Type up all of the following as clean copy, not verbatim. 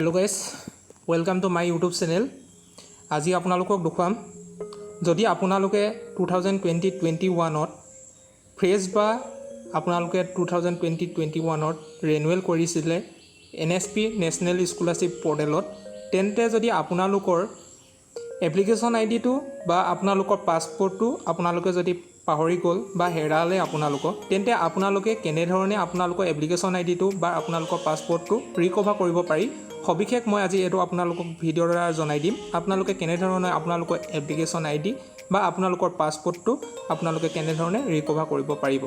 Hello guys, welcome to my YouTube channel. আজি আপোনালোকক দেখুৱাম যদি আপোনালোকে 2020-21 ত ফ্ৰেজ বা আপোনালোকে 2020-21 ত ৰিনিউৱেল কৰিছিলে NSP নেশ্যনেল স্কলাৰশ্বিপ পৰ্টেলত তেন্তে যদি আপোনালোকৰ এপ্লিকেশ্যন আইডিটো বা আপোনালোকৰ পাছপোৰ্টটো আপোনালোকে যদি পাহৰি গ'ল বা হেৰালে আপোনালোকক তেন্তে আপোনালোকে কেনেধৰণে আপোনালোকৰ এপ্লিকেশ্যন আইডিটো বা আপোনালোকৰ পাছপোৰ্টটো ৰিকভাৰ কৰিব পাৰি সবিশেষ মই আজি এটো আপোনালোকক ভিডিঅ'ৰ দ্বাৰা জনাই দিম আপোনালোকে কেনেধৰণে আপোনালোকৰ এপ্লিকেশ্যন আইডি বা আপোনালোকৰ পাছপোৰ্টটো আপোনালোকে কেনেধৰণে ৰিকভাৰ কৰিব পাৰিব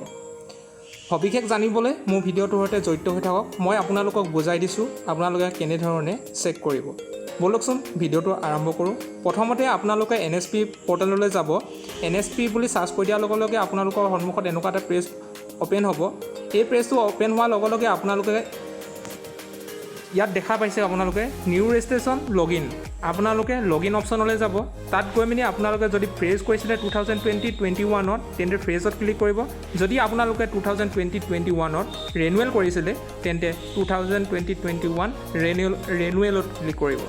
সবিশেষ জানিবলৈ মোৰ ভিডিঅ'টোৰ সৈতে জড়িত হৈ থাকক মই আপোনালোকক বুজাই দিছোঁ আপোনালোকে কেনেধৰণে চেক কৰিব বলকচোন ভিডিঅ'টো আৰম্ভ কৰোঁ প্ৰথমতে আপোনালোকে NSP পৰ্টেললৈ যাব NSP বুলি সাৰ্চ কৰি দিয়াৰ লগে লগে আপোনালোকৰ সন্মুখত এনেকুৱা এটা পেজ ওপেন হ'ব এই পেজটো ওপেন হোৱাৰ লগে লগে আপোনালোকে ইয়াত দেখা পাইছে আপোনালোকে নিউ ৰেজিষ্ট্ৰেশ্যন লগইন আপোনালোকে লগইন অপচনলৈ যাব তাত গৈ মিনি আপোনালোকে যদি ফ্ৰেজ কৰিছিলে 2020-21 ত তেন্তে ফ্ৰেজত ক্লিক কৰিব যদি আপোনালোকে 2020-21 ত ৰিনিউৱেল কৰিছিলে তেন্তে 2020-21 ৰিনিউৱেলত ক্লিক কৰিব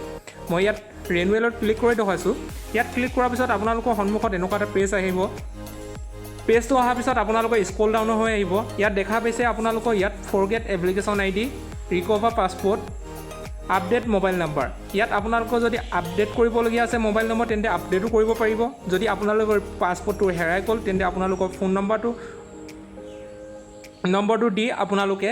মই ইয়াত ৰিনিউৱেলত ক্লিক কৰি দেখাইছোঁ ইয়াত ক্লিক কৰাৰ পিছত আপোনালোকৰ সন্মুখত এনেকুৱা এটা পেজ আহিব পেজটো অহাৰ পিছত আপোনালোকৰ স্ক্ৰল ডাউন হৈ আহিব ইয়াত দেখা পাইছে আপোনালোকৰ ইয়াত forget application ID recover passport update mobile number ইয়াত আপোনালোকৰ যদি আপডেট কৰিবলগীয়া আছে মোবাইল নম্বৰ তেন্তে আপডেটো কৰিব পাৰিব যদি আপোনালোকৰ পাছপোৰ্টটো হেৰাই গ'ল তেন্তে আপোনালোকৰ ফোন নম্বৰটো দি আপোনালোকে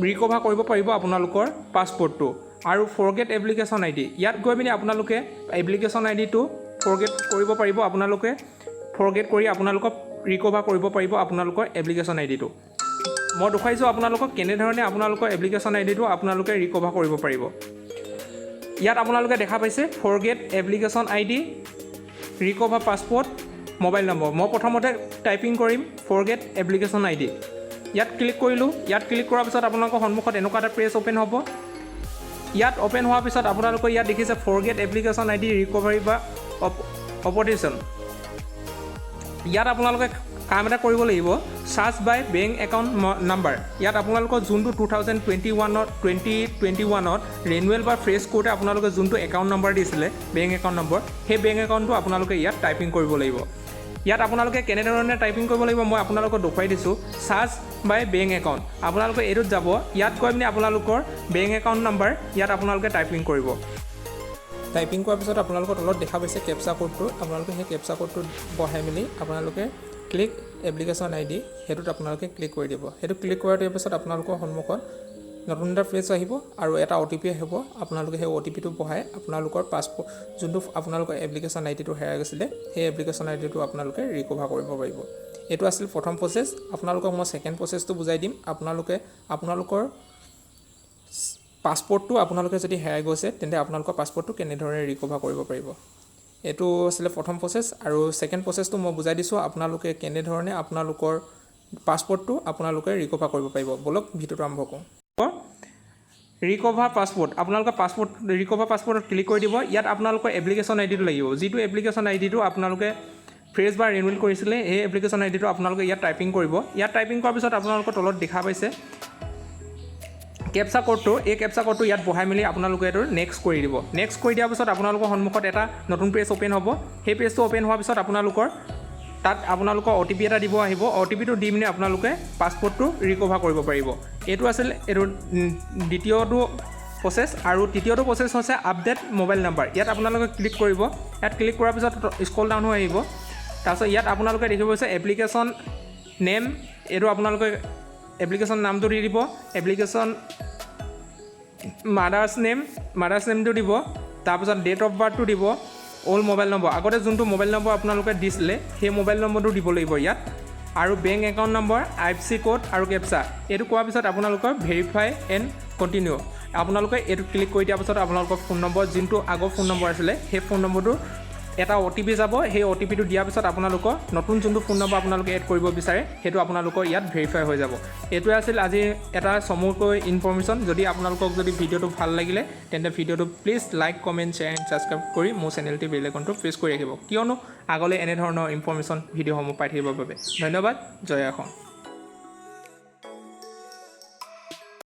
ৰিকভাৰ কৰিব পাৰিব আপোনালোকৰ পাছপোৰ্টটো আৰু ফৰগেট এপ্লিকেশ্যন আইডি ইয়াত গৈ পিনে আপোনালোকে এপ্লিকেশ্যন আইডিটো ফৰগেট কৰিব পাৰিব আপোনালোকে ফৰগেট কৰি আপোনালোকক ৰিকভাৰ কৰিব পাৰিব আপোনালোকৰ এপ্লিকেশ্যন আইডিটো মই দেখাইছোঁ আপোনালোকক কেনেধৰণে আপোনালোকৰ এপ্লিকেশ্যন আইডিটো আপোনালোকে ৰিকভাৰ কৰিব পাৰিব ইয়াত আপোনালোকে দেখা পাইছে forget application ID recover passport mobile number মই প্ৰথমতে টাইপিং কৰিম ফৰগেট এপ্লিকেশ্যন আইডি ইয়াত ক্লিক কৰিলোঁ ইয়াত ক্লিক কৰাৰ পিছত আপোনালোকৰ সন্মুখত এনেকুৱা এটা পেজ ওপেন হ'ব ইয়াত ওপেন হোৱাৰ পিছত আপোনালোকে ইয়াত দেখিছে ফৰগেট এপ্লিকেশ্যন আইডি ৰিকভাৰী বা অপাৰেশ্যন ইয়াত আপোনালোকে কাম এটা কৰিব লাগিব সাৰ্চ বাই বেংক একাউণ্ট নাম্বাৰ ইয়াত আপোনালোকৰ যোনটো 2021 ত ৰিনিউৱেল বা ফ্ৰেছ কৰোঁতে আপোনালোকে যোনটো একাউণ্ট নম্বৰ দিছিলে বেংক একাউণ্ট নম্বৰ সেই বেংক একাউণ্টটো আপোনালোকে ইয়াত টাইপিং কৰিব লাগিব ইয়াত আপোনালোকে কেনেধৰণে টাইপিং কৰিব লাগিব মই আপোনালোকক দেখুৱাই দিছোঁ সাৰ্চ বাই বেংক একাউণ্ট আপোনালোকে এইটোত যাব ইয়াত গৈ পিনে আপোনালোকৰ বেংক একাউণ্ট নম্বৰ ইয়াত আপোনালোকে টাইপিং কৰিব টাইপিং কৰাৰ পিছত আপোনালোকৰ তলত দেখা পাইছে কেপচা কোডটো আপোনালোকে সেই কেপচা কোডটো বহাই মেলি আপোনালোকে ক্লিক এপ্লিকেশ্যন আইডি সেইটোত আপোনালোকে ক্লিক কৰি দিব সেইটো ক্লিক কৰাৰ পিছত আপোনালোকৰ সন্মুখত নতুন এটা পেজ আহিব আৰু এটা OTP আহিব আপোনালোকে সেই OTPটো বহাই আপোনালোকৰ পাছপোৰ্ট যোনটো আপোনালোকৰ এপ্লিকেশ্যন আইডিটো হেৰাই গৈছিলে সেই এপ্লিকেশ্যন আইডিটো আপোনালোকে ৰিকভাৰ কৰিব পাৰিব এইটো আছিল প্ৰথম প্ৰচেছ আপোনালোকক মই সেকেণ্ড প্ৰচেছটো বুজাই দিম আপোনালোকৰ পাছপোৰ্টটো আপোনালোকে যদি হেৰাই গৈছে তেন্তে আপোনালোকৰ পাছপোৰ্টটো কেনেধৰণে ৰিকভাৰ কৰিব পাৰিব এইটো আছিলে প্ৰথম প্ৰচেছ আৰু সেকেণ্ড প্ৰচেছটো মই বুজাই দিছোঁ আপোনালোকে কেনেধৰণে আপোনালোকৰ পাছপোৰ্টটো আপোনালোকে ৰিকভাৰ কৰিব পাৰিব বলক ভিডিঅ'টো আৰম্ভ কৰোঁ ৰিকভাৰ পাছপোৰ্ট আপোনালোকৰ ৰিকভাৰ পাছপোৰ্টত ক্লিক কৰি দিব ইয়াত আপোনালোকৰ এপ্লিকেশ্যন আইডিটো লাগিব যিটো এপ্লিকেশ্যন আইডিটো আপোনালোকে ফ্ৰেছ বা ৰিনিউৱেল কৰিছিলে সেই এপ্লিকেশ্যন আইডিটো আপোনালোকে ইয়াত টাইপিং কৰিব ইয়াত টাইপিং কৰাৰ পিছত আপোনালোকৰ তলত দেখা পাইছে কেপচা কোডটো এই কেপচা কোডটো ইয়াত বহাই মেলি আপোনালোকে এইটো নেক্সট কৰি দিব নেক্সট কৰি দিয়াৰ পিছত আপোনালোকৰ সন্মুখত এটা নতুন পেজ ওপেন হ'ব সেই পেজটো ওপেন হোৱাৰ পিছত তাত আপোনালোকৰ OTP এটা দিব আহিব OTPটো দি মেলি আপোনালোকে পাছপোৰ্টটো ৰিকভাৰ কৰিব পাৰিব এইটো আছিল এইটো দ্বিতীয়টো প্ৰচেছ আৰু তৃতীয়টো প্ৰচেছ হৈছে আপডেট মোবাইল নাম্বাৰ ইয়াত আপোনালোকে ক্লিক কৰিব ইয়াত ক্লিক কৰাৰ পিছত স্ক্ৰল ডাউন হৈ আহিব তাৰপিছত ইয়াত আপোনালোকে দেখিব হৈছে এপ্লিকেশ্যন নেম এইটো আপোনালোকে এপ্লিকেশ্যন নামটো দি দিব এপ্লিকেশ্যন মাদাৰ্ছ নেমটো দিব তাৰপিছত ডেট অফ বাৰ্থটো দিব অল মোবাইল নম্বৰ আগতে যোনটো মোবাইল নম্বৰ আপোনালোকে দিছিলে সেই মোবাইল নম্বৰটো দিব লাগিব ইয়াত আৰু bank account number IFSC code আৰু কেপচা এইটো কোৱাৰ পিছত আপোনালোকৰ ভেৰিফাই এণ্ড কণ্টিনিউ আপোনালোকে এইটো ক্লিক কৰি দিয়াৰ পিছত আপোনালোকৰ ফোন নম্বৰ যোনটো আগৰ ফোন নম্বৰ আছিলে সেই ফোন নম্বৰটো এটা OTP যাব সেই OTPটো দিয়াৰ পিছত আপোনালোকৰ নতুন যোনটো ফোন নম্বৰ আপোনালোকে এড কৰিব বিচাৰে সেইটো আপোনালোকৰ ইয়াত ভেৰিফাই হৈ যাব এইটোৱে আছিল আজি এটা চমুকৈ ইনফৰমেশ্যন যদি আপোনালোকক যদি ভিডিঅ'টো ভাল লাগিলে তেন্তে ভিডিঅ'টো please like comment share and subscribe কৰি মোৰ চেনেলটি বেল আইকনটো প্ৰেছ কৰি ৰাখিব কিয়নো আগলৈ এনেধৰণৰ ইনফৰমেশ্যন ভিডিঅ'সমূহ পাই থাকিবৰ বাবে ধন্যবাদ জয় অসম